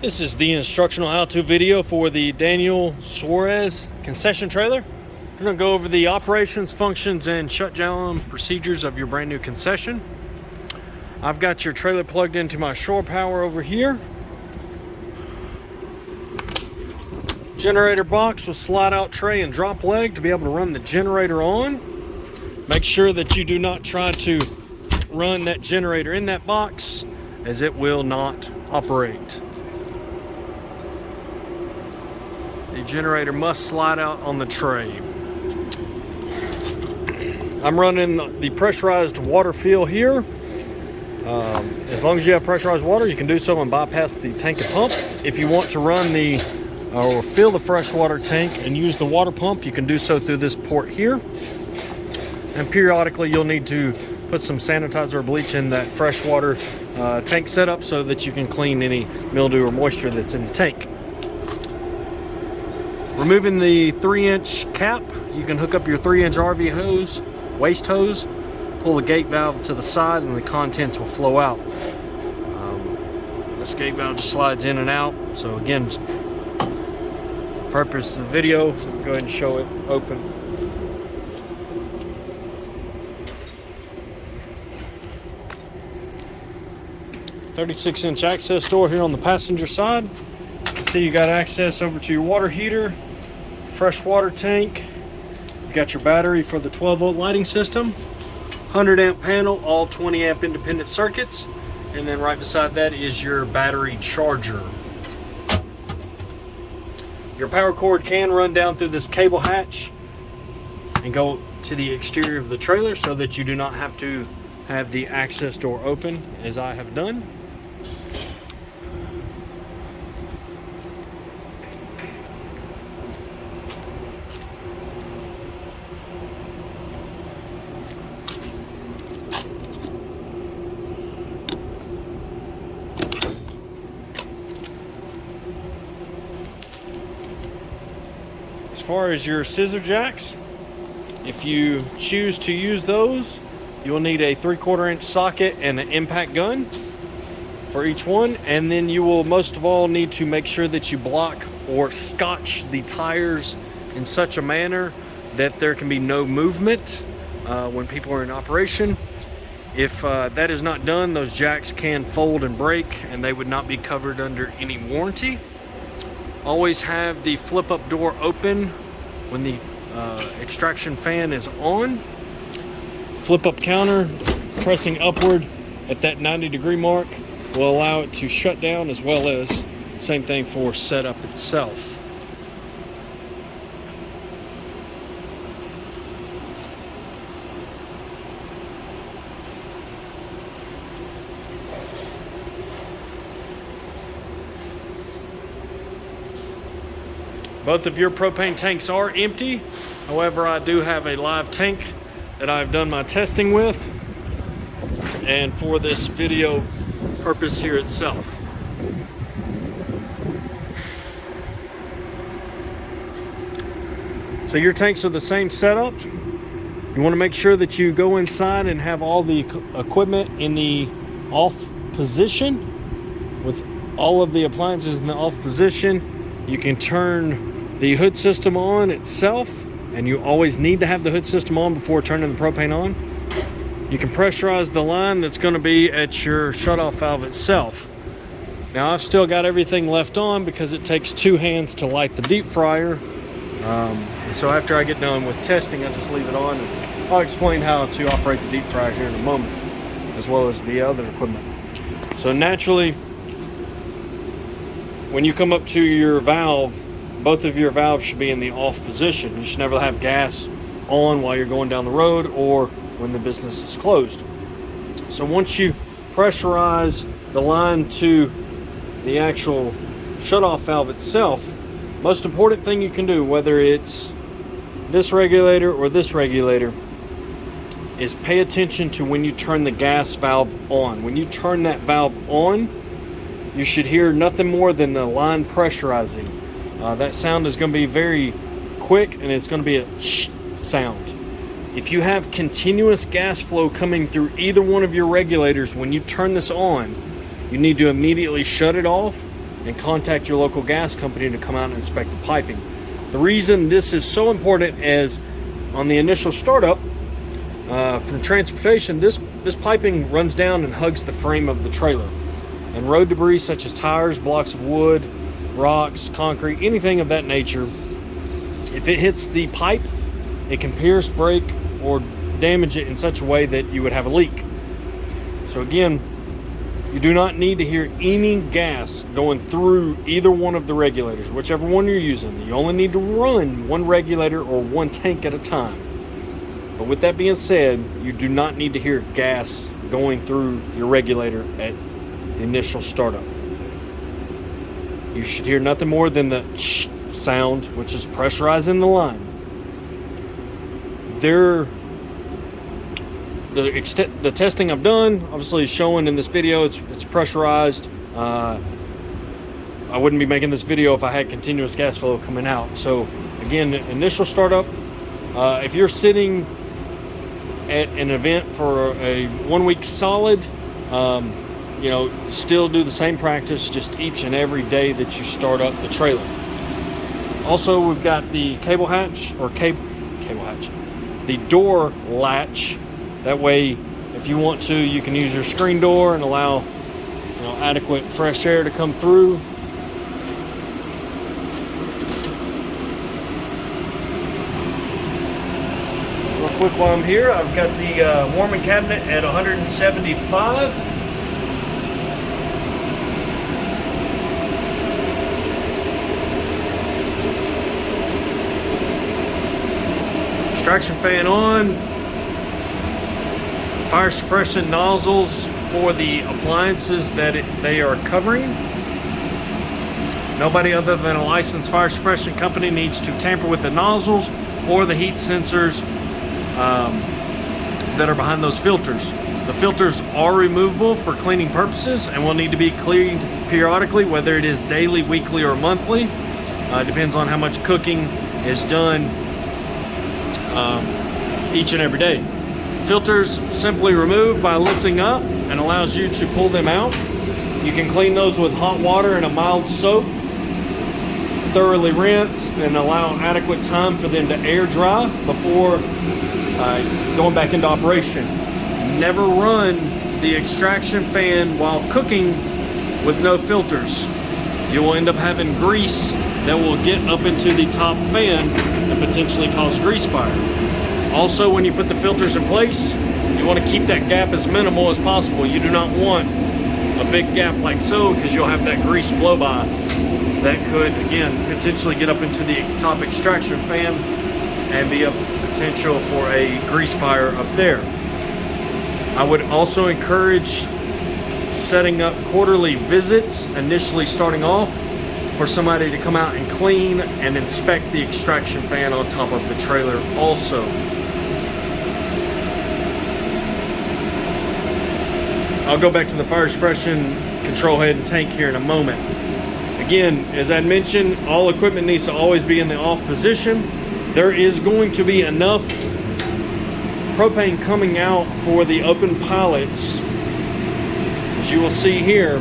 This is the instructional how-to video for the Daniel Suarez concession trailer. We're going to go over the operations, functions, and shutdown procedures of your brand new concession. I've got your trailer plugged into my shore power over here. Generator box with slide out tray and drop leg to be able to run the generator on. Make sure that you do not try to run that generator in that box, as it will not operate. The generator must slide out on the tray. I'm running the pressurized water fill here. As long as you have pressurized water, you can do so and bypass the tank and pump. If you want to run or fill the freshwater tank and use the water pump, you can do so through this port here. And periodically you'll need to put some sanitizer or bleach in that freshwater tank setup so that you can clean any mildew or moisture that's in the tank. Removing the 3-inch cap, you can hook up your 3-inch RV hose, waste hose, pull the gate valve to the side, and the contents will flow out. This gate valve just slides in and out. So again, for the purpose of the video, go ahead and show it open. "36-inch access door here on the passenger side. You can see you got access over to your water heater, fresh water tank. You've got your battery for the 12-volt lighting system, 100-amp panel, all 20-amp independent circuits, and then right beside that is your battery charger. Your power cord can run down through this cable hatch and go to the exterior of the trailer so that you do not have to have the access door open, as I have done. As far as your scissor jacks, if you choose to use those, you'll need a 3/4 inch socket and an impact gun for each one. And then you will most of all need to make sure that you block or scotch the tires in such a manner that there can be no movement when people are in operation. If that is not done, those jacks can fold and break, and they would not be covered under any warranty. Always have the flip-up door open when the extraction fan is on. Flip-up counter, pressing upward at that 90-degree mark will allow it to shut down, as well as same thing for setup itself. Both of your propane tanks are empty. However, I do have a live tank that I've done my testing with, and for this video purpose here itself. So your tanks are the same setup. You want to make sure that you go inside and have all the equipment in the off position. With all of the appliances in the off position, you can turn the hood system on itself, and you always need to have the hood system on before turning the propane on. You can pressurize the line that's going to be at your shutoff valve itself. Now, I've still got everything left on because it takes 2 hands to light the deep fryer. So after I get done with testing, I just leave it on, and I'll explain how to operate the deep fryer here in a moment, as well as the other equipment. So naturally, when you come up to your valve, both of your valves should be in the off position. You should never have gas on while you're going down the road or when the business is closed. So once you pressurize the line to the actual shutoff valve itself, most important thing you can do, whether it's this regulator or this regulator, is pay attention to when you turn the gas valve on. When you turn that valve on, you should hear nothing more than the line pressurizing. That sound is going to be very quick, and it's going to be a shh sound. If you have continuous gas flow coming through either one of your regulators when you turn this on, you need to immediately shut it off and contact your local gas company to come out and inspect the piping. The reason this is so important is on the initial startup, from transportation, this piping runs down and hugs the frame of the trailer. And road debris such as tires, blocks of wood, rocks, concrete, anything of that nature, if it hits the pipe, it can pierce, break, or damage it in such a way that you would have a leak. So again, you do not need to hear any gas going through either one of the regulators, whichever one you're using. You only need to run one regulator or one tank at a time. But with that being said, you do not need to hear gas going through your regulator at the initial startup. You should hear nothing more than the sh sound, which is pressurizing the line. The testing I've done, obviously showing in this video, it's pressurized. I wouldn't be making this video if I had continuous gas flow coming out. So again, initial startup, if you're sitting at an event for a 1 week solid, still do the same practice just each and every day that you start up the trailer. Also, we've got the cable hatch, the door latch. That way, if you want to, you can use your screen door and allow adequate fresh air to come through. Real quick while I'm here, I've got the warming cabinet at 175. Extraction fan on. Fire suppression nozzles for the appliances that they are covering. Nobody other than a licensed fire suppression company needs to tamper with the nozzles or the heat sensors that are behind those filters. The filters are removable for cleaning purposes and will need to be cleaned periodically, whether it is daily, weekly, or monthly. Depends on how much cooking is done each and every day. Filters simply remove by lifting up and allows you to pull them out. You can clean those with hot water and a mild soap. Thoroughly rinse and allow adequate time for them to air dry before going back into operation. Never run the extraction fan while cooking with no filters. You will end up having grease that will get up into the top fan and potentially cause grease fire. Also, when you put the filters in place, you want to keep that gap as minimal as possible. You do not want a big gap like so, because you'll have that grease blow by that could, again, potentially get up into the top extraction fan and be a potential for a grease fire up there. I would also encourage setting up quarterly visits, initially starting off, for somebody to come out and clean and inspect the extraction fan on top of the trailer also. I'll go back to the fire suppression control head and tank here in a moment. Again, as I mentioned, all equipment needs to always be in the off position. There is going to be enough propane coming out for the open pilots, as you will see here.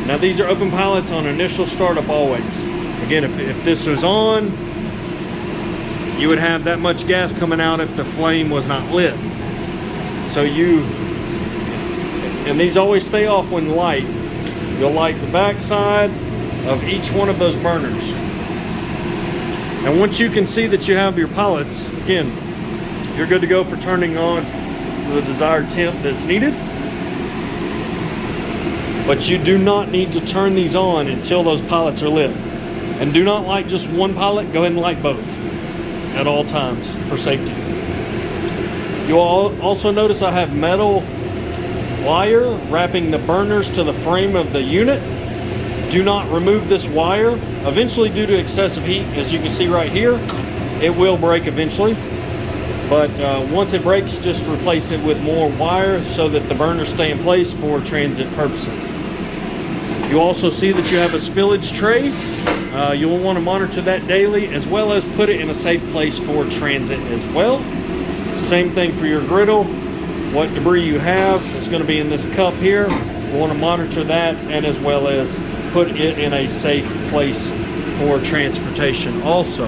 Now these are open pilots on initial startup always. Again, if this was on, you would have that much gas coming out if the flame was not lit. So and these always stay off when light. You'll light the back side of each one of those burners. And once you can see that you have your pilots, again, you're good to go for turning on the desired temp that's needed. But you do not need to turn these on until those pilots are lit. And do not light just one pilot, go ahead and light both at all times for safety. You'll also notice I have metal wire wrapping the burners to the frame of the unit. Do not remove this wire. Eventually, due to excessive heat, as you can see right here, it will break eventually. But once it breaks, just replace it with more wire so that the burners stay in place for transit purposes. You also see that you have a spillage tray. You will want to monitor that daily, as well as put it in a safe place for transit as well. Same thing for your griddle. What debris you have is going to be in this cup here. We want to monitor that, and as well as put it in a safe place for transportation also.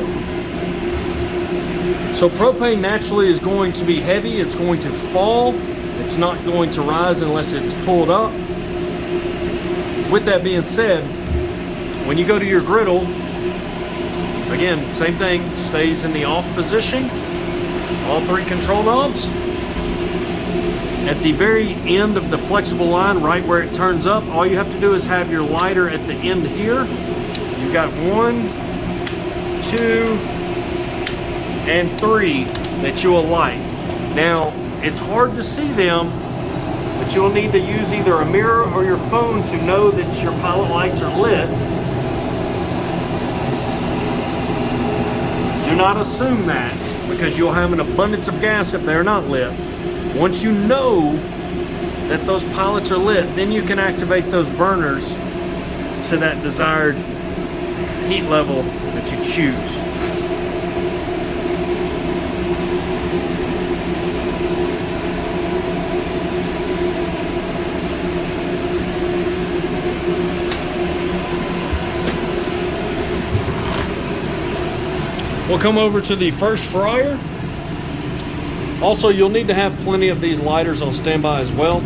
So propane naturally is going to be heavy. It's going to fall. It's not going to rise unless it's pulled up. With that being said, when you go to your griddle, again, same thing, stays in the off position. All three control knobs. At the very end of the flexible line, right where it turns up, all you have to do is have your lighter at the end here. You've got 1, 2, and 3 that you will light. Now, it's hard to see them, but you'll need to use either a mirror or your phone to know that your pilot lights are lit. Do not assume that, because you'll have an abundance of gas if they're not lit. Once you know that those pilots are lit, then you can activate those burners to that desired heat level that you choose. We'll come over to the first fryer. Also, you'll need to have plenty of these lighters on standby as well.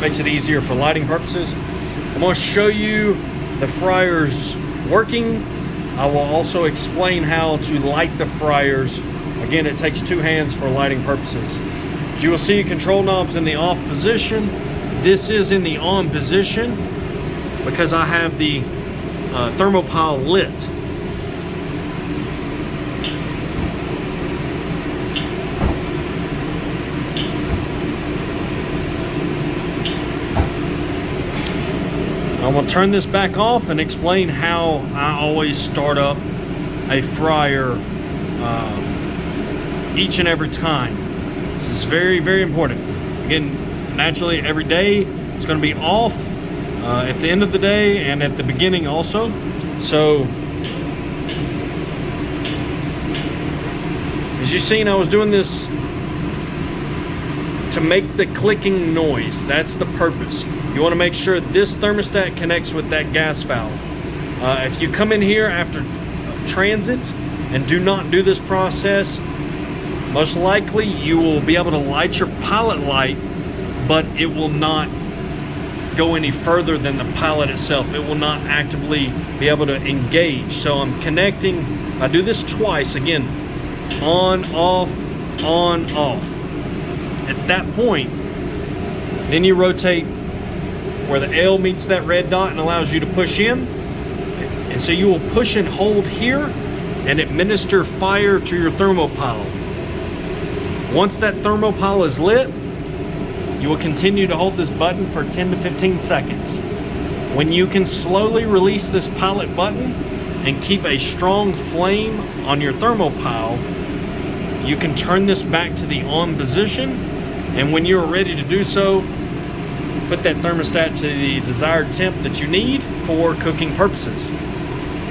Makes it easier for lighting purposes. I'm going to show you the fryers working. I will also explain how to light the fryers. Again, it takes 2 hands for lighting purposes. As you will see, control knobs in the off position. This is in the on position because I have the thermopile lit. I'm going to turn this back off and explain how I always start up a fryer each and every time. This is very, very important. Again, naturally every day it's going to be off at the end of the day and at the beginning also. So as you've seen, I was doing this to make the clicking noise. That's the purpose. You want to make sure this thermostat connects with that gas valve. If you come in here after transit and do not do this process, most likely you will be able to light your pilot light, but it will not go any further than the pilot itself. It will not actively be able to engage. So I'm connecting. I do this twice. Again, on, off, on, off. At that point, then you rotate where the L meets that red dot and allows you to push in. And so you will push and hold here and administer fire to your thermopile. Once that thermopile is lit, you will continue to hold this button for 10 to 15 seconds. When you can slowly release this pilot button and keep a strong flame on your thermopile, you can turn this back to the on position. And when you're ready to do so, put that thermostat to the desired temp that you need for cooking purposes.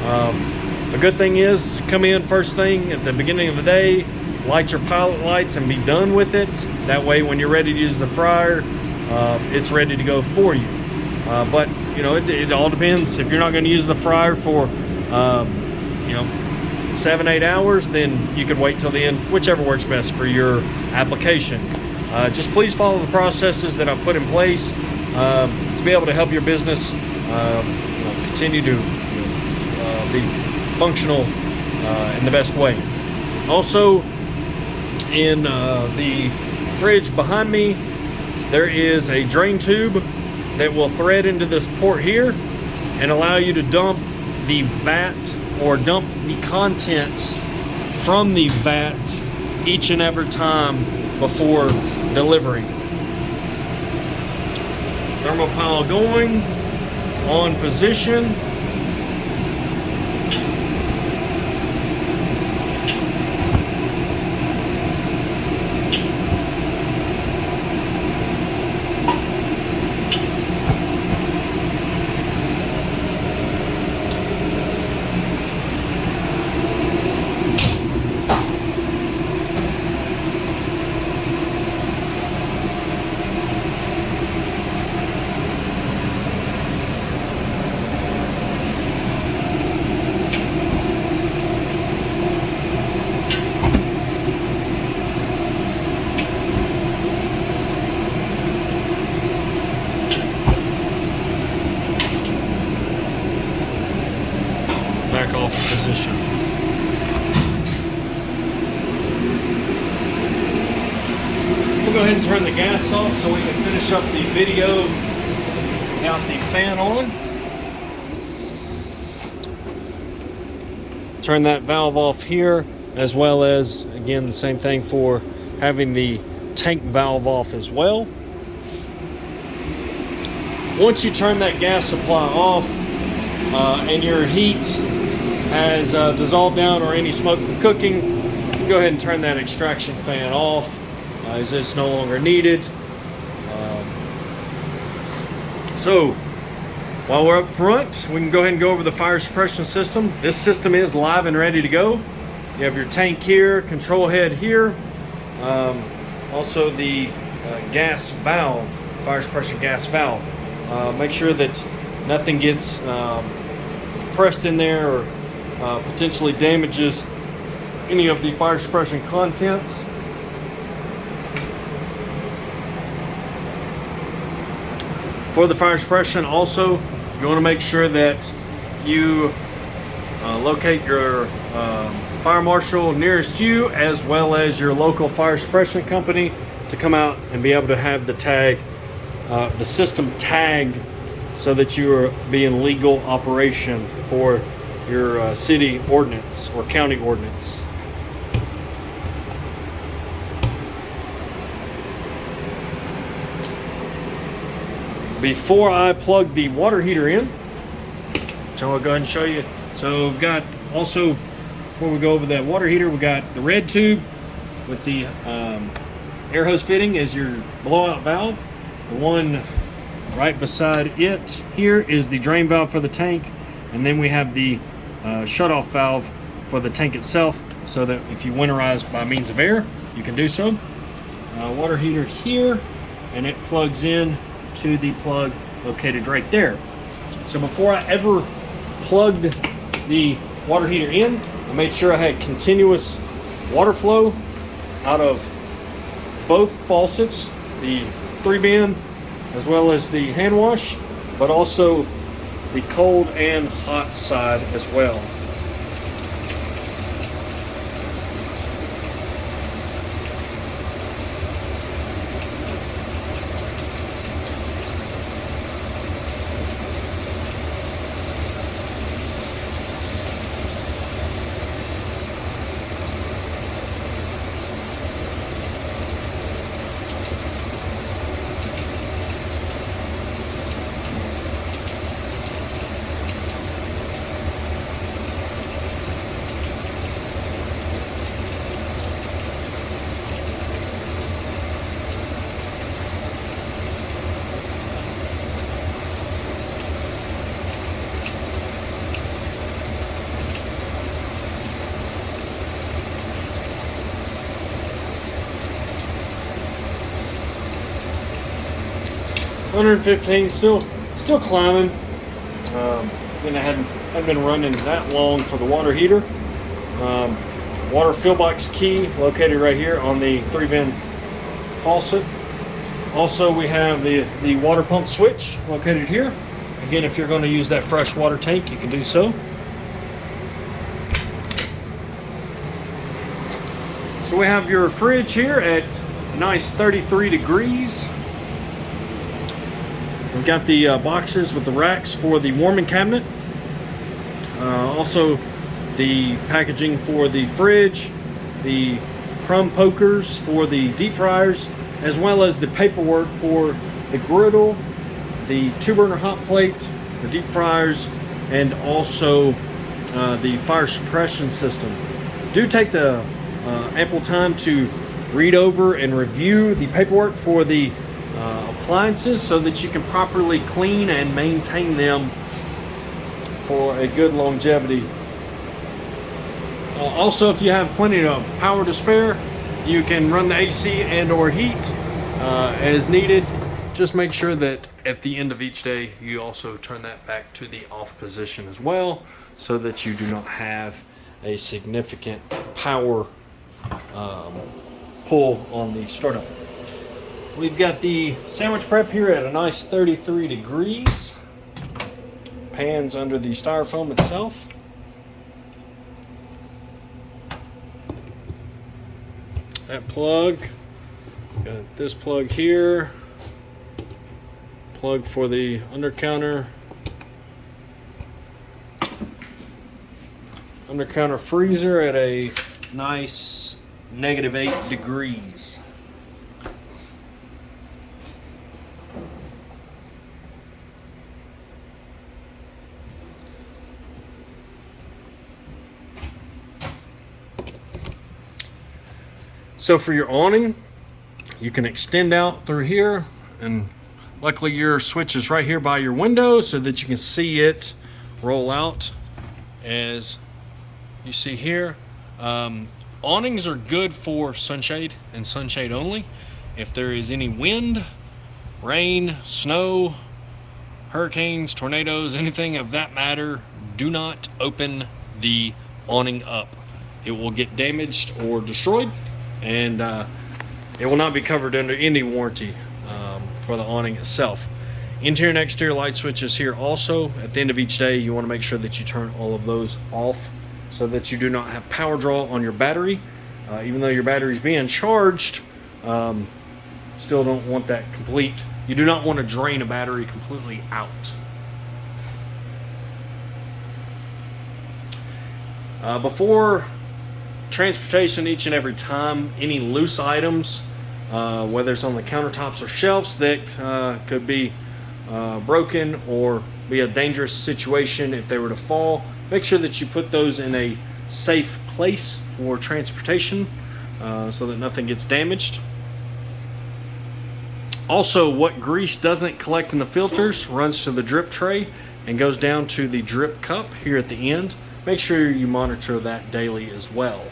A good thing is to come in first thing at the beginning of the day, light your pilot lights and be done with it. That way when you're ready to use the fryer, it's ready to go for you. But you know, it all depends. If you're not going to use the fryer for 7-8 hours, then you could wait till the end, whichever works best for your application. Just please follow the processes that I've put in place to be able to help your business continue to be functional in the best way. Also, in the fridge behind me, there is a drain tube that will thread into this port here and allow you to dump the vat or dump the contents from the vat each and every time before delivery. Thermopile going, on position. this off so we can finish up the video without the fan on. Turn that valve off here, as well as, again, the same thing for having the tank valve off as well. Once you turn that gas supply off and your heat has dissolved down or any smoke from cooking, go ahead and turn that extraction fan off as it's no longer needed. So while we're up front, we can go ahead and go over the fire suppression system. This system is live and ready to go. You have your tank here, control head here, also the gas valve, fire suppression gas valve. Make sure that nothing gets pressed in there or potentially damages any of the fire suppression contents. For the fire suppression, also, you want to make sure that you locate your fire marshal nearest you, as well as your local fire suppression company, to come out and be able to have the tag, the system tagged, so that you are being legal operation for your city ordinance or county ordinance. Before I plug the water heater in, so I'll go ahead and show you. So we've got also, before we go over that water heater, we got the red tube with the air hose fitting as your blowout valve. The one right beside it here is the drain valve for the tank, and then we have the shutoff valve for the tank itself, so that if you winterize by means of air, you can do so. Water heater here, and it plugs in to the plug located right there. So before I ever plugged the water heater in, I made sure I had continuous water flow out of both faucets, the 3-bin as well as the hand wash, but also the cold and hot side as well. $115, still climbing. Then I hadn't been running that long for the water heater. Water fill box key located right here on the 3-bin faucet. Also, we have the water pump switch located here. Again, if you're going to use that fresh water tank, you can do so. So we have your fridge here at a nice 33 degrees. We've got the boxes with the racks for the warming cabinet. Also the packaging for the fridge, the crumb pokers for the deep fryers, as well as the paperwork for the griddle, the 2-burner hot plate, the deep fryers, and also the fire suppression system. Do take the ample time to read over and review the paperwork for the appliances so that you can properly clean and maintain them for a good longevity. Also, if you have plenty of power to spare, you can run the AC and or heat as needed. Just make sure that at the end of each day you also turn that back to the off position as well, so that you do not have a significant power pull on the startup. We've got the sandwich prep here at a nice 33 degrees. Pans under the styrofoam itself. That plug Got this plug here, plug for the under counter freezer at a nice -8 degrees. So for your awning, you can extend out through here, and luckily your switch is right here by your window so that you can see it roll out as you see here. Awnings are good for sunshade and sunshade only. If there is any wind, rain, snow, hurricanes, tornadoes, anything of that matter, do not open the awning up. It will get damaged or destroyed, and it will not be covered under any warranty for the awning itself. Interior and exterior light switches here also. At the end of each day, you want to make sure that you turn all of those off so that you do not have power draw on your battery. Even though your battery is being charged, still don't want that complete. You do not want to drain a battery completely out. Before transportation, each and every time, any loose items, whether it's on the countertops or shelves that could be broken or be a dangerous situation if they were to fall, make sure that you put those in a safe place for transportation so that nothing gets damaged. Also, what grease doesn't collect in the filters runs to the drip tray and goes down to the drip cup here at the end. Make sure you monitor that daily as well.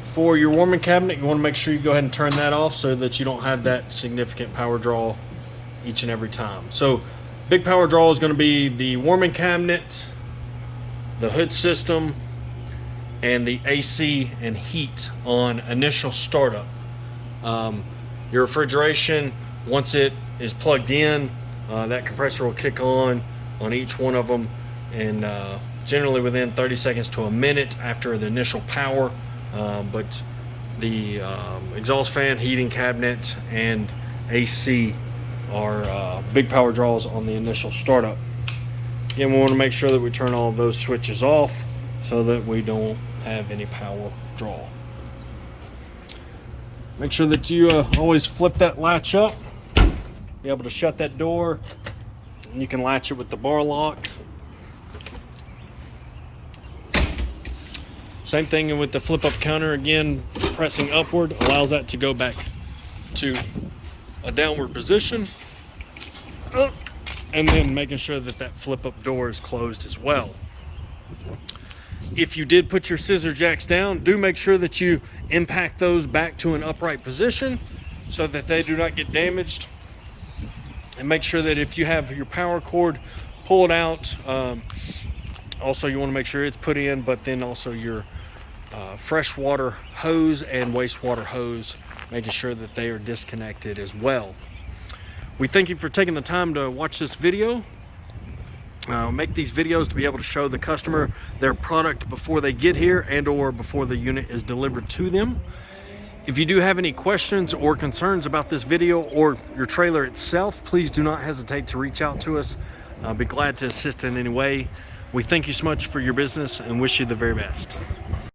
For your warming cabinet, you want to make sure you go ahead and turn that off so that you don't have that significant power draw each and every time. So big power draw is going to be the warming cabinet, the hood system, and the AC and heat on initial startup. Your refrigeration, once it is plugged in, that compressor will kick on each one of them, and generally within 30 seconds to a minute after the initial power. But the exhaust fan, heating cabinet, and AC are big power draws on the initial startup. Again, we want to make sure that we turn all of those switches off so that we don't have any power draw. Make sure that you always flip that latch up, be able to shut that door, and you can latch it with the bar lock. Same thing with the flip up counter. Again, pressing upward allows that to go back to a downward position, and then making sure that that flip up door is closed as well. If you did put your scissor jacks down, do make sure that you impact those back to an upright position so that they do not get damaged. And make sure that if you have your power cord pulled out, also you want to make sure it's put in, but then also your freshwater hose and wastewater hose, making sure that they are disconnected as well. We thank you for taking the time to watch this video. Make these videos to be able to show the customer their product before they get here and or before the unit is delivered to them. If you do have any questions or concerns about this video or your trailer itself, please do not hesitate to reach out to us. I'll be glad to assist in any way. We thank you so much for your business and wish you the very best.